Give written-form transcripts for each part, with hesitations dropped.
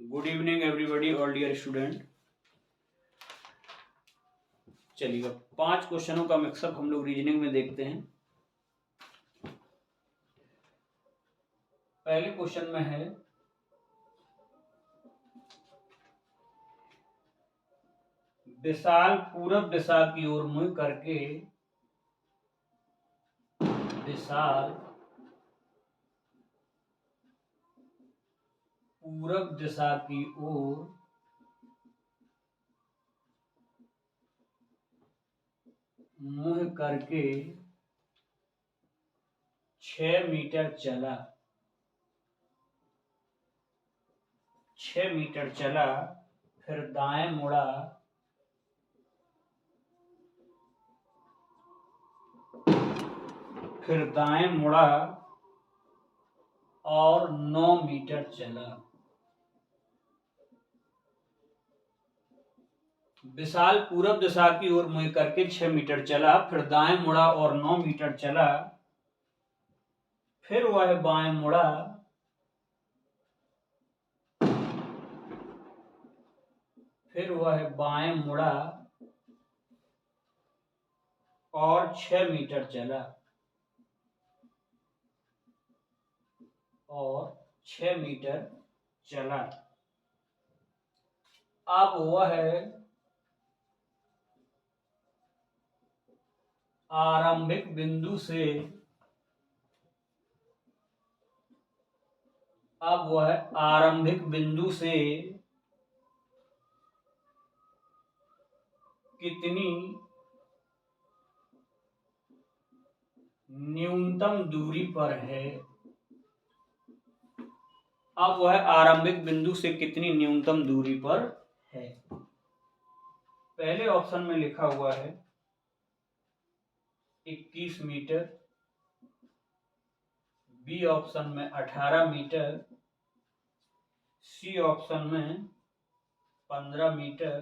Good evening everybody, all dear student. चलिए 5 क्वेश्चनों का mix up हम लोग रीजनिंग में देखते हैं। पहले क्वेश्चन में है विशाल पूरब दिशा की ओर मुंह करके विशाल पूरब दिशा की ओर मुंह करके 6 मीटर चला। 6 मीटर चला, फिर दाएं मुड़ा, फिर दाएं मुड़ा और 9 मीटर चला। विशाल पूरब दिशा की ओर मुंह करके 6 मीटर चला, फिर दाएं मुड़ा और 9 मीटर चला, फिर वह बाएं मुड़ा, फिर वह बाएं मुड़ा और 6 मीटर चला और 6 मीटर चला। अब वह आरंभिक बिंदु से कितनी न्यूनतम दूरी पर है। अब वह आरंभिक बिंदु से कितनी न्यूनतम दूरी पर है। पहले ऑप्शन में लिखा हुआ है 21 मीटर, बी ऑप्शन में 18 मीटर, सी ऑप्शन में 15 मीटर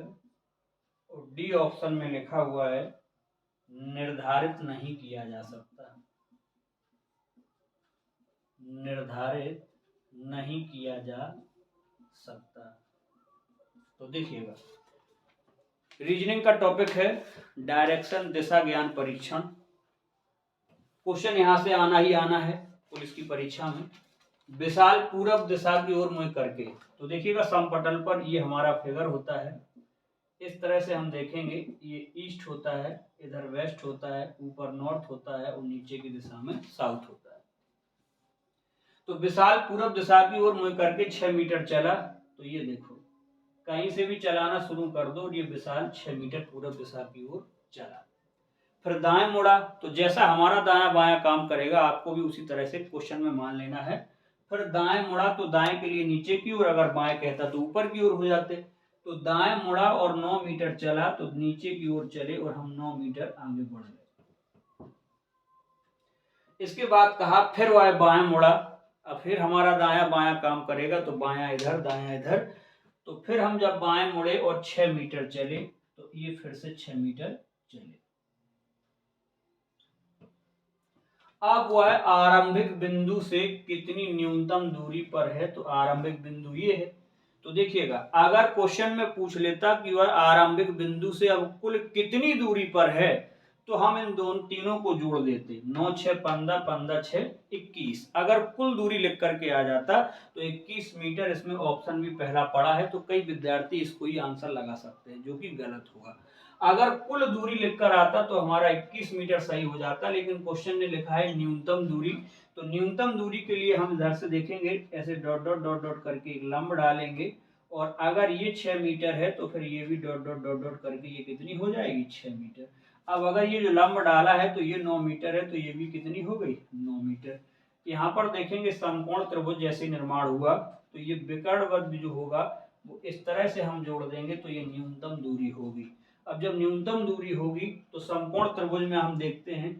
और डी ऑप्शन में लिखा हुआ है निर्धारित नहीं किया जा सकता। निर्धारित नहीं किया जा सकता। तो देखिएगा, रीजनिंग का टॉपिक है डायरेक्शन, दिशा ज्ञान परीक्षण। क्वेश्चन यहां से आना ही आना है पुलिस की परीक्षा में। विशाल पूरब दिशा की ओर मुंह करके, तो देखिएगा समपटल पर ये हमारा फिगर होता है। इस तरह से हम देखेंगे, ये ईस्ट होता है, इधर वेस्ट होता है, ऊपर नॉर्थ होता है और नीचे की दिशा में साउथ होता है। तो विशाल पूरब दिशा की ओर मुंह करके 6 मीटर चला। तो ये देखो, कहीं से भी चलाना शुरू कर दो, ये विशाल 6 मीटर पूरब दिशा की ओर चला। फिर दाएं मुड़ा, तो जैसा हमारा दाया बायां काम करेगा आपको भी उसी तरह से क्वेश्चन में मान लेना है। फिर दाएं मुड़ा, तो दाएं के लिए नीचे की ओर, अगर बाएं कहता तो ऊपर की ओर हो जाते। तो दाएं मुड़ा और 9 मीटर चला, तो नीचे की ओर चले और हम 9 मीटर आगे बढ़ गए। इसके बाद कहा फिर वह बाएं मुड़ा। अब फिर हमारा दाया बायां काम करेगा, तो बायां इधर दायां इधर। तो फिर हम जब बाएं मुड़े और 6 मीटर चले, तो ये फिर से 6 मीटर चले। अब वह आरंभिक बिंदु से कितनी न्यूनतम दूरी पर है। तो आरंभिक बिंदु ये है। तो देखिएगा, अगर क्वेश्चन में पूछ लेता कि वह आरंभिक बिंदु से अब कुल कितनी दूरी पर है, तो हम इन तीनों को जोड़ देते। 9 6 15, 15 6 21। अगर कुल दूरी लिख करके आ जाता तो 21 मीटर, इसमें ऑप्शन भी पहला पड़ा है, तो कई विद्यार्थी इसको ही आंसर लगा सकते हैं, जो कि गलत होगा। अगर कुल दूरी लिखकर आता तो हमारा 21 मीटर सही हो जाता, लेकिन क्वेश्चन ने लिखा है न्यूनतम दूरी। तो न्यूनतम दूरी के लिए हम इधर से देखेंगे, ऐसे डॉट डॉट डॉट डॉट करके एक लंब डालेंगे, और अगर ये 6 मीटर है तो फिर ये भी डॉट डॉट डॉट डॉट करके ये कितनी हो जाएगी, 6 मीटर। अब अगर ये जो लंब डाला है तो ये 9 मीटर है, तो ये भी कितनी हो गई, 9 मीटर। यहाँ पर देखेंगे समकोण त्रिभुज जैसे निर्माण हुआ, तो ये विकर्ण वक्र जो होगा वो इस तरह से हम जोड़ देंगे, तो ये न्यूनतम दूरी होगी। अब जब न्यूनतम दूरी होगी तो समकोण त्रिभुज में हम देखते हैं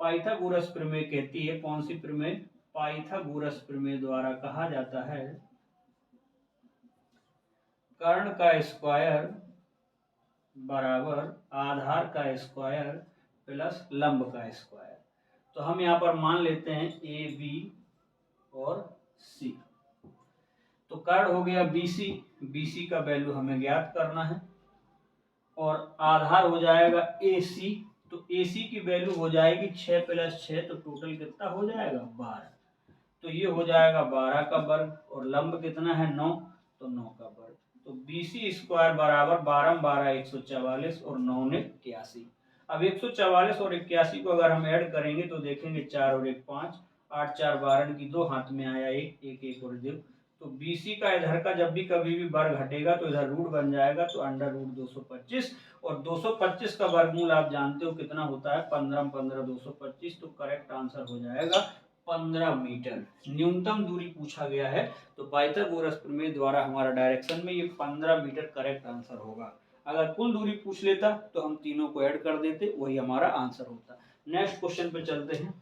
पाइथागोरस प्रमेय कहती है। कौन सी प्रमेय, पाइथागोरस प्रमेय द्वारा कहा जाता है कर्ण का स्क्वायर बराबर आधार का स्क्वायर प्लस लंब का स्क्वायर। तो हम यहाँ पर मान लेते हैं ए बी और सी। तो कर्ण हो गया BC, BC का वैल्यू हमें ज्ञात करना है और आधार हो जाएगा AC। तो AC की वैल्यू हो जाएगी 6 + 6, तो टोटल कितना हो जाएगा 12। तो ये हो जाएगा 12 का वर्ग और लंब कितना है 9, तो 9 का वर्ग। तो BC² बराबर 12 12 144 और 9 ने 81। अब 144 और 81 को अगर हम ऐड करेंगे तो देखेंगे 4 और 1 5, 8 4 12 की 2, हाथ में आया 1 1 1 और 2। तो BC का इधर का जब भी कभी भी वर्ग हटेगा तो इधर रूट बन जाएगा, तो √225। और 225 का वर्गमूल आप जानते हो कितना होता है 15 15 225। तो करेक्ट आंसर हो जाएगा 15 मीटर। न्यूनतम दूरी पूछा गया है, तो पाइथागोरस प्रमेय द्वारा हमारा डायरेक्शन में ये 15 मीटर करेक्ट आंसर होगा। अगर कुल दूरी पूछ लेता तो हम तीनों को ऐड कर देते, वही हमारा आंसर होता। नेक्स्ट क्वेश्चन पे चलते हैं।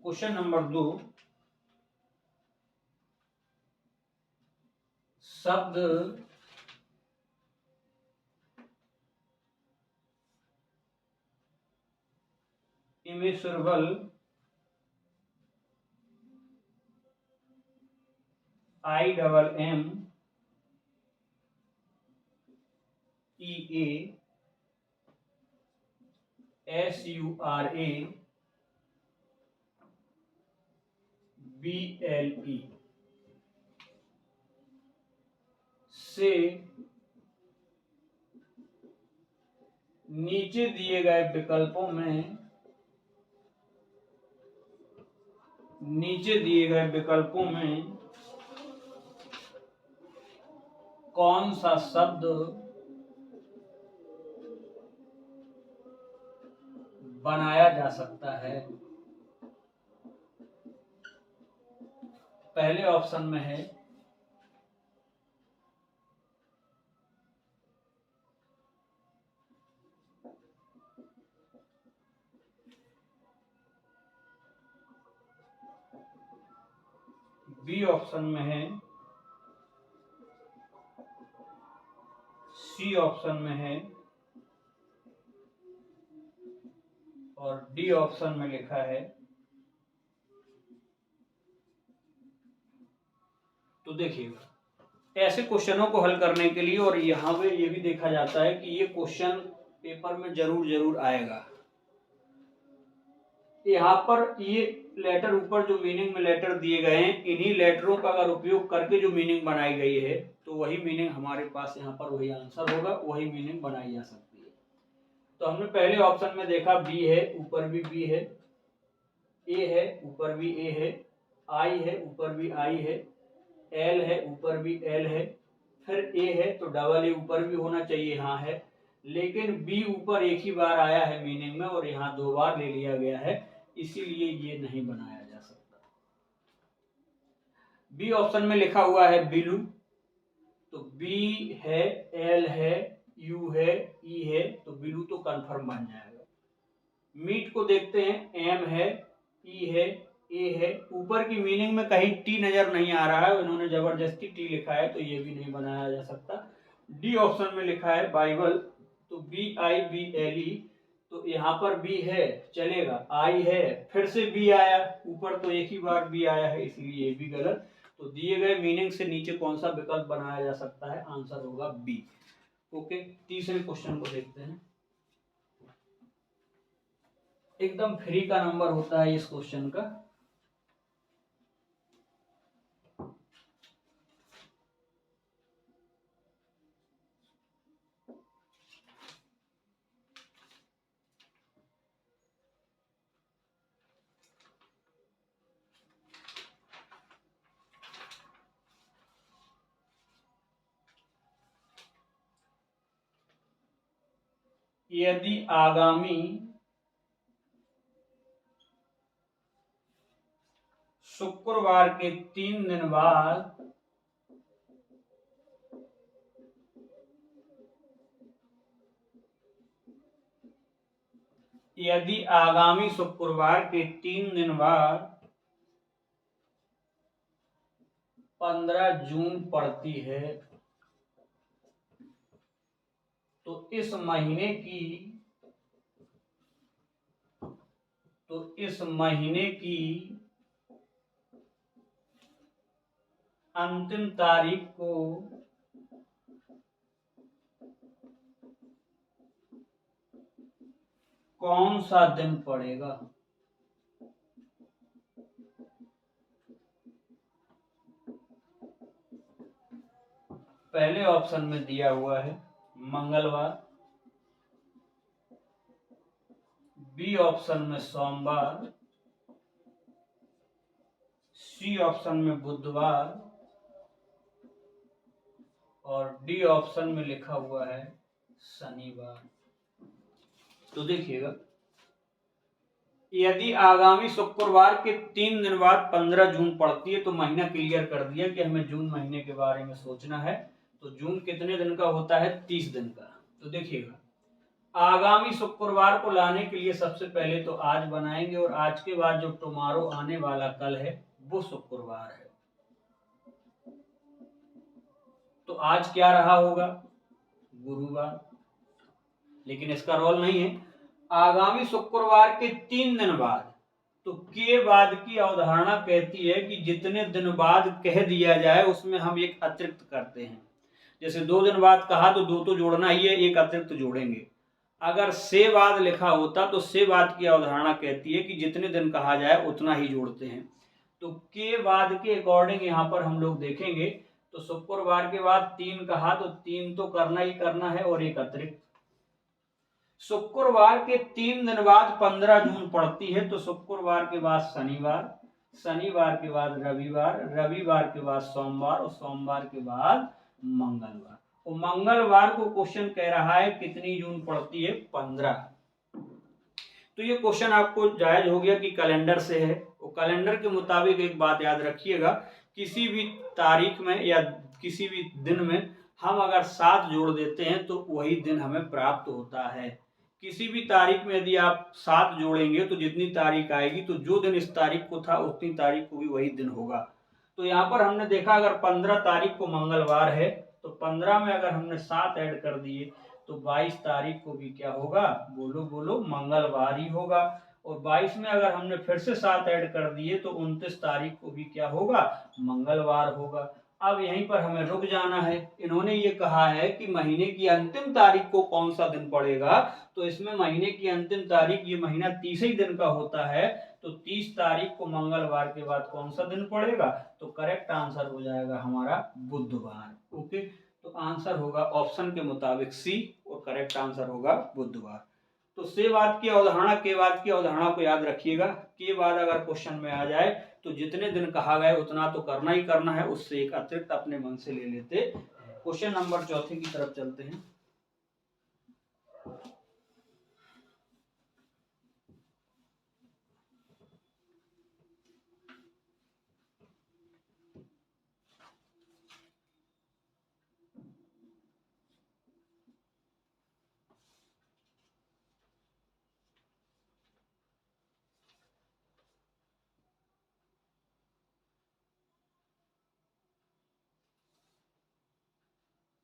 क्वेश्चन नंबर 2, शब्द इमेंसुरेबल IMMEASURABLE से नीचे दिए गए विकल्पों में कौन सा शब्द बनाया जा सकता है। पहले ऑप्शन में है बी, ऑप्शन में है सी, ऑप्शन में है और डी ऑप्शन में लिखा है। तो देखिएगा, ऐसे क्वेश्चनों को हल करने के लिए, और यहाँ पे ये भी देखा जाता है कि ये क्वेश्चन पेपर में जरूर आएगा। यहाँ पर ये लेटर ऊपर जो मीनिंग में लेटर दिए गए हैं, इन्हीं लेटरों का अगर उपयोग करके जो मीनिंग बनाई गई है तो वही मीनिंग हमारे पास यहाँ पर वही आंसर होगा, वही मीनिंग बनाई जा सकती है। तो हमने पहले ऑप्शन में देखा बी है, ऊपर भी बी है, ए है, ऊपर भी ए है, आई है, ऊपर भी आई है, एल है, ऊपर भी एल है, फिर ए है तो डबल ए ऊपर भी होना चाहिए, यहाँ है। लेकिन बी ऊपर एक ही बार आया है मीनिंग में और यहाँ 2 बार ले लिया गया है, इसीलिए ये नहीं बनाया जा सकता। बी ऑप्शन में लिखा हुआ है बिलू, तो बी है, एल है, यू है, ई है, तो बिलू तो कंफर्म बन जाएगा। मीट को देखते हैं, एम है, ई है, ए है, ऊपर की मीनिंग में कहीं टी नजर नहीं आ रहा है, इन्होंने जबरदस्ती टी लिखा है, तो ये भी नहीं बनाया जा सकता। डी ऑप्शन में लिखा है बाइबल, तो BIBLE, तो यहाँ पर बी है चलेगा, आई है, फिर से बी आया, ऊपर तो एक ही बार बी आया है, इसलिए ये भी गलत। तो दिए गए मीनिंग से नीचे कौन सा विकल्प बनाया जा सकता है, आंसर होगा बी। ओके, तीसरे क्वेश्चन को देखते हैं। एकदम फ्री का नंबर होता है इस क्वेश्चन का। यदि आगामी शुक्रवार के 3 दिन बाद यदि आगामी शुक्रवार के 3 दिन बाद 15 जून पड़ती है तो इस महीने की अंतिम तारीख को कौन सा दिन पड़ेगा? पहले ऑप्शन में दिया हुआ है मंगलवार, बी ऑप्शन में सोमवार, सी ऑप्शन में बुधवार और डी ऑप्शन में लिखा हुआ है शनिवार। तो देखिएगा, यदि आगामी शुक्रवार के 3 दिन बाद 15 जून पड़ती है तो महीना क्लियर कर दिया कि हमें जून महीने के बारे में सोचना है। तो जून कितने दिन का होता है? 30 दिन का। तो देखिएगा, आगामी शुक्रवार को लाने के लिए सबसे पहले तो आज बनाएंगे और आज के बाद जो टुमारो आने वाला कल है वो शुक्रवार है। तो आज क्या रहा होगा? गुरुवार। लेकिन इसका रोल नहीं है। आगामी शुक्रवार के 3 दिन बाद, तो के बाद की अवधारणा कहती है कि जितने दिन बाद कह दिया जाए उसमें हम एक अतिरिक्त करते हैं। जैसे 2 दिन बाद कहा तो 2 तो जोड़ना ही है, एक अतिरिक्त जोड़ेंगे। अगर से बाद लिखा होता तो से बाद की अवधारणा कहती है कि जितने दिन कहा जाए उतना ही जोड़ते हैं। तो के बाद के अकॉर्डिंग यहाँ पर हम लोग देखेंगे तो शुक्रवार के बाद 3 कहा तो 3 तो करना ही करना है और एक अतिरिक्त। शुक्रवार के 3 दिन बाद 15 जून पड़ती है तो शुक्रवार के बाद शनिवार, शनिवार के बाद रविवार, रविवार के बाद सोमवार और सोमवार के बाद मंगलवार। तो मंगलवार को क्वेश्चन कह रहा है कितनी जून पड़ती है? 15। तो ये क्वेश्चन आपको जायज हो गया कि कैलेंडर से है। तो कैलेंडर के मुताबिक एक बात याद रखिएगा, किसी भी तारीख में या किसी भी दिन में हम अगर 7 जोड़ देते हैं तो वही दिन हमें प्राप्त होता है। किसी भी तारीख में यदि आप 7 जोड़ेंगे तो जितनी तारीख आएगी तो जो दिन इस तारीख को था उतनी तारीख को भी वही दिन होगा। तो यहाँ पर हमने देखा अगर 15 तारीख को मंगलवार है तो 15 में अगर हमने 7 ऐड कर दिए तो 22 तारीख को भी क्या होगा? बोलो बोलो, मंगलवार ही होगा। और 22 में अगर हमने फिर से 7 ऐड कर दिए तो 29 तारीख को भी क्या होगा? मंगलवार होगा। अब यहीं पर हमें रुक जाना है। इन्होंने ये कहा है कि महीने की अंतिम तारीख को कौन सा दिन पड़ेगा, तो इसमें महीने की अंतिम तारीख, ये महीना 30 ही दिन का होता है, तो 30 तारीख को मंगलवार के बाद कौन सा दिन पड़ेगा? तो करेक्ट आंसर हो जाएगा हमारा बुधवार। ओके, तो आंसर होगा ऑप्शन के मुताबिक सी और करेक्ट आंसर होगा बुधवार। तो से बाद की अवधारणा, के बाद की अवधारणा को याद रखिएगा। के बाद अगर क्वेश्चन में आ जाए तो जितने दिन कहा गया उतना तो करना ही करना है, उससे एक अतिरिक्त अपने मन से ले लेते। क्वेश्चन नंबर 4 की तरफ चलते हैं।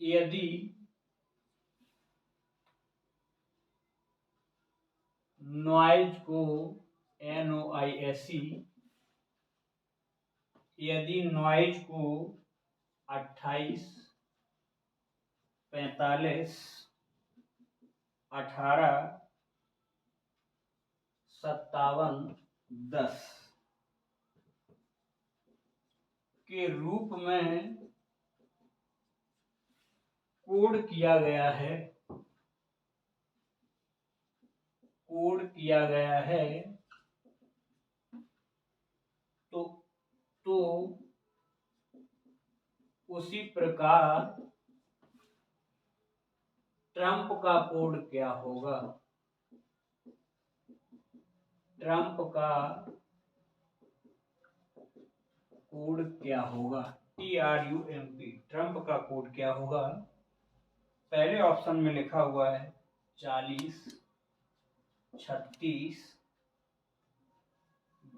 यदि नॉइज को NOISE, यदि नॉइज को 28, 45, 18, 57, 10 के रूप में कोड किया गया है, तो उसी प्रकार ट्रंप का कोड क्या होगा? ट्रंप का कोड क्या होगा? TRUMP, ट्रंप का कोड क्या होगा? पहले ऑप्शन में लिखा हुआ है 40, 36,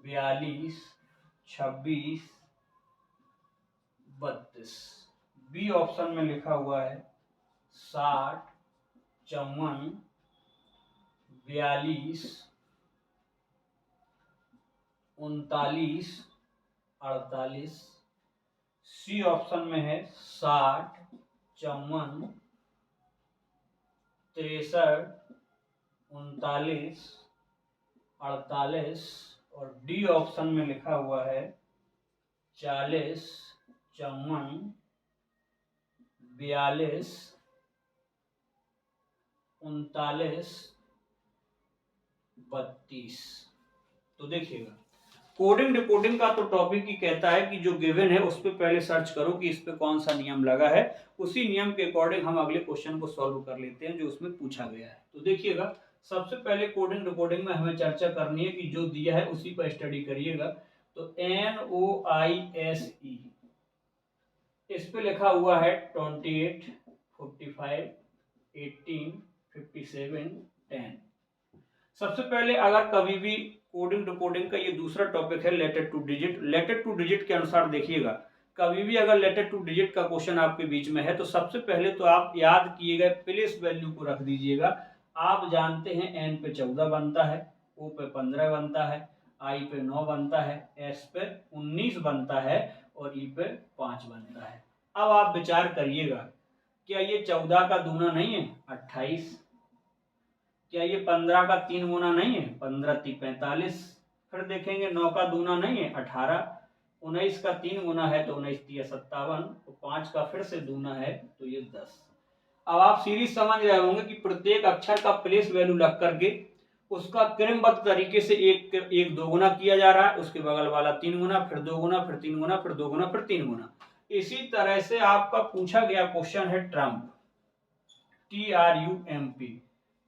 42, 26, 32। बी ऑप्शन में लिखा हुआ है 60, 54, 42, 39, 48। सी ऑप्शन में है 60, 54, 63, 39, 48। और डी ऑप्शन में लिखा हुआ है 40, 54, 42, 39, 32। तो देखिएगा, कोडिंग डिकोडिंग का तो टॉपिक ही कहता है कि जो गिवन है उस पर पहले सर्च करो कि इस पे कौन सा नियम लगा है, उसी नियम के अकॉर्डिंग हम अगले क्वेश्चन को सॉल्व कर लेते हैं जो उसमें पूछा गया है। तो देखिएगा, सबसे पहले कोडिंग डिकोडिंग में हमें चर्चा करनी है कि जो दिया है उसी पर स्टडी करिएगा। तो NOISE, इस पे लिखा हुआ है 28, 45, 18, 57, 10। सबसे पहले अगर कभी भी कोडिंग डिकोडिंग का ये दूसरा टॉपिक है letter to digit, letter to digit के अनुसार देखिएगा, कभी भी अगर लेटर टू डिजिट का क्वेश्चन आपके बीच में है तो सबसे पहले तो आप याद किए गए प्लेस वैल्यू को रख दीजिएगा। आप जानते हैं एन पे 14 बनता है, ओ पे 15 बनता है, आई पे 9 बनता है, एस पे 19 बनता है और ई पे 5 बनता है। अब आप विचार करिएगा, क्या ये 14 का दूना नहीं है 28? क्या ये 15 का 3 गुना नहीं है 15 × 45? फिर देखेंगे 9 का दूना नहीं है 18, 19 का 3 गुना है तो 19 × 57, तो 5 का फिर से दूना है तो ये 10। अब आप सीरीज समझ रहे होंगे कि प्रत्येक अक्षर का प्लेस वैल्यू लग करके उसका क्रमबद्ध तरीके से एक 2 गुना किया जा रहा है, उसके बगल वाला 3 गुना, फिर 2 गुना, फिर 3 गुना, फिर 2 गुना, फिर 3 गुना। इसी तरह से आपका पूछा गया क्वेश्चन है ट्रम्प, TRUMP।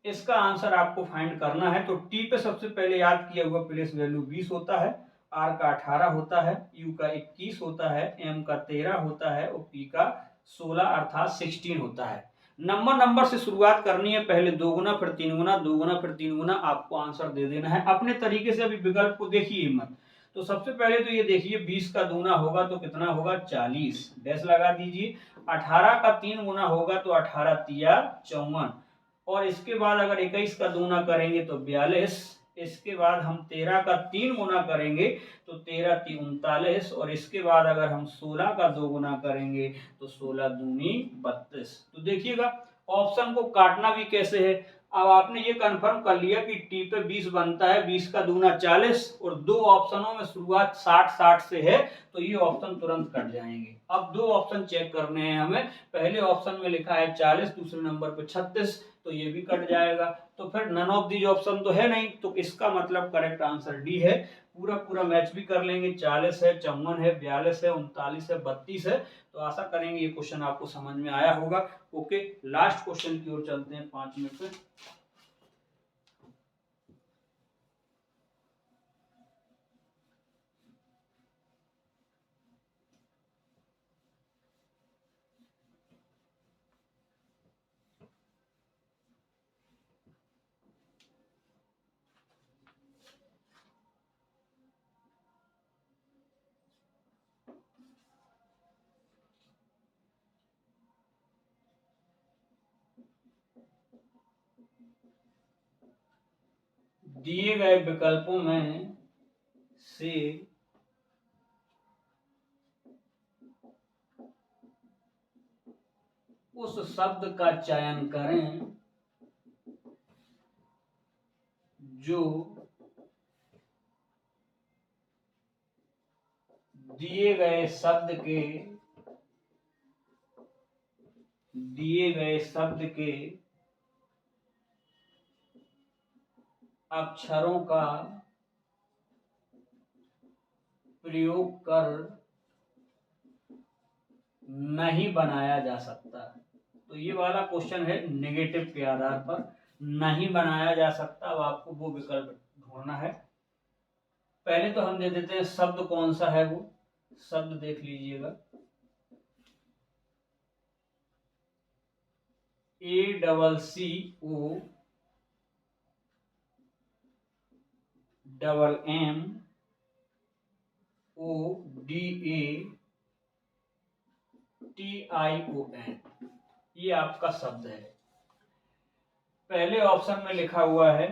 इसका आंसर आपको फाइंड करना है। तो टी पे सबसे पहले याद किया हुआ प्लेस वैल्यू 20 होता है, आर का 18 होता है, यू का 21 होता है, एम का 13 होता है और पी का 16 अर्थात 16 होता है। नंबर से शुरुआत करनी है, पहले 2 गुना, फिर 3 गुना, 2 गुना, फिर 3 गुना, आपको आंसर दे देना है अपने तरीके से। अभी विकल्प को देखिए मत। तो सबसे पहले तो ये देखिए 20 का दूना होगा तो कितना होगा 40, डैश लगा दीजिए। 18 का 3 गुना होगा तो 18 तिया 54, और इसके बाद अगर 21 का दूना करेंगे तो 42, इसके बाद हम 13 का 3 गुना करेंगे तो 13 × 39, और इसके बाद अगर हम 16 का 2 गुना करेंगे तो 16 दूनी 32। तो देखिएगा ऑप्शन को काटना भी कैसे है। अब आपने ये कंफर्म कर लिया कि टी पे 20 बनता है, 20 का दूना 40, और दो ऑप्शनों में शुरुआत 60 से है तो ये ऑप्शन तुरंत कट जाएंगे। अब दो ऑप्शन चेक करने हैं हमें। पहले ऑप्शन में लिखा है 40, दूसरे नंबर पे 36, तो ये भी कट जाएगा। तो फिर नन ऑफ दीज ऑप्शन तो है नहीं, तो इसका मतलब करेक्ट आंसर डी है। पूरा मैच भी कर लेंगे, 40 है, 54 है, 42 है, 39 है, 32 है। तो आशा करेंगे ये क्वेश्चन आपको समझ में आया होगा। ओके, लास्ट क्वेश्चन की ओर चलते हैं 5 मिनट में। दिए गए विकल्पों में से उस शब्द का चयन करें जो दिए गए शब्द के अक्षरों का प्रयोग कर नहीं बनाया जा सकता। तो ये वाला क्वेश्चन है नेगेटिव के आधार पर नहीं बनाया जा सकता। अब आपको वो विकल्प ढूंढना है। पहले तो हम दे देते हैं शब्द कौन सा है, वो शब्द देख लीजिएगा, ACCO double M O D A TION, ये आपका शब्द है। पहले ऑप्शन में लिखा हुआ है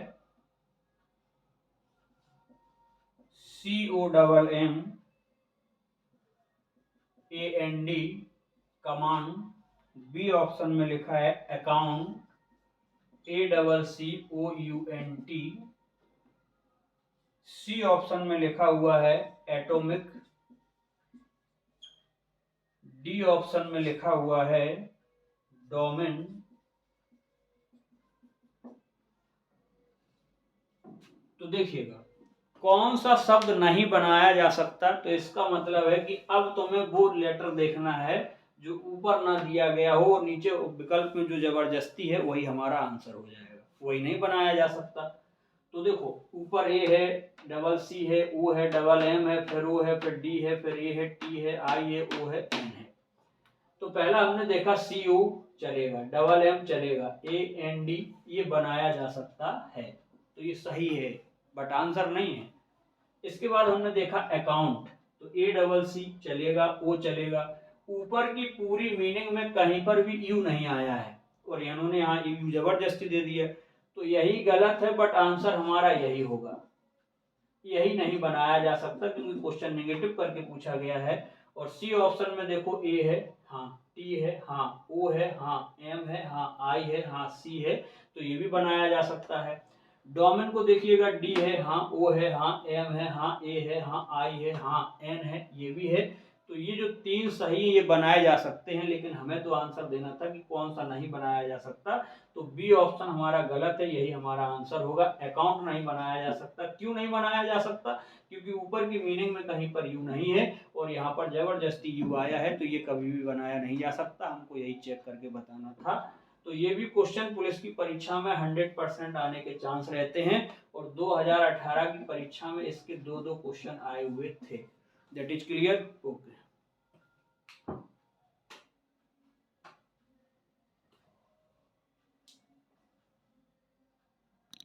COMMAND कमांड। बी ऑप्शन में लिखा है अकाउंट ACCOUNT। सी ऑप्शन में लिखा हुआ है एटॉमिक। डी ऑप्शन में लिखा हुआ है डोमेन। तो देखिएगा कौन सा शब्द नहीं बनाया जा सकता, तो इसका मतलब है कि अब तुम्हें वो लेटर देखना है जो ऊपर ना दिया गया हो और नीचे विकल्प में जो जबरदस्ती है वही हमारा आंसर हो जाएगा, वही नहीं बनाया जा सकता। तो देखो ऊपर ए है, डबल सी है, ओ है, डबल एम है, फिर ओ है, फिर डी है, फिर ए है, टी है, आई है, ओ है, एन है। तो पहला हमने देखा सी ओ चलेगा, डबल एम चलेगा, AND ये बनाया जा सकता है, तो ये सही है बट आंसर नहीं है। इसके बाद हमने देखा अकाउंट, तो ACC चलेगा, ओ चलेगा। ऊपर की पूरी मीनिंग में कहीं पर भी यू नहीं आया है और इन्होंने यहाँ यू जबरदस्ती दे दिया, तो यही गलत है बट आंसर हमारा यही होगा। यही नहीं बनाया जा सकता क्योंकि क्वेश्चन नेगेटिव करके पूछा गया है। और सी ऑप्शन में देखो ए है, हाँ, टी है, हाँ, ओ है, हाँ, एम है, हाँ, आई है, हाँ, सी है, तो ये भी बनाया जा सकता है। डोमेन को देखिएगा, डी है, हाँ, ओ है, हाँ, एम है, हाँ, ए है, हाँ, आई है, हाँ, एन है, ये भी है। तो ये जो तीन सही ये बनाए जा सकते हैं, लेकिन हमें तो आंसर देना था कि कौन सा नहीं बनाया जा सकता। तो बी ऑप्शन हमारा गलत है, यही हमारा आंसर होगा। अकाउंट नहीं बनाया जा सकता। क्यों नहीं बनाया जा सकता? क्योंकि ऊपर की मीनिंग में कहीं पर यू नहीं है और यहाँ पर जबरदस्ती यू आया है, तो ये कभी भी बनाया नहीं जा सकता। हमको यही चेक करके बताना था। तो ये भी क्वेश्चन पुलिस की परीक्षा में 100% आने के चांस रहते हैं और 2018 की परीक्षा में इसके दो क्वेश्चन आए हुए थे। That is clear? ओके।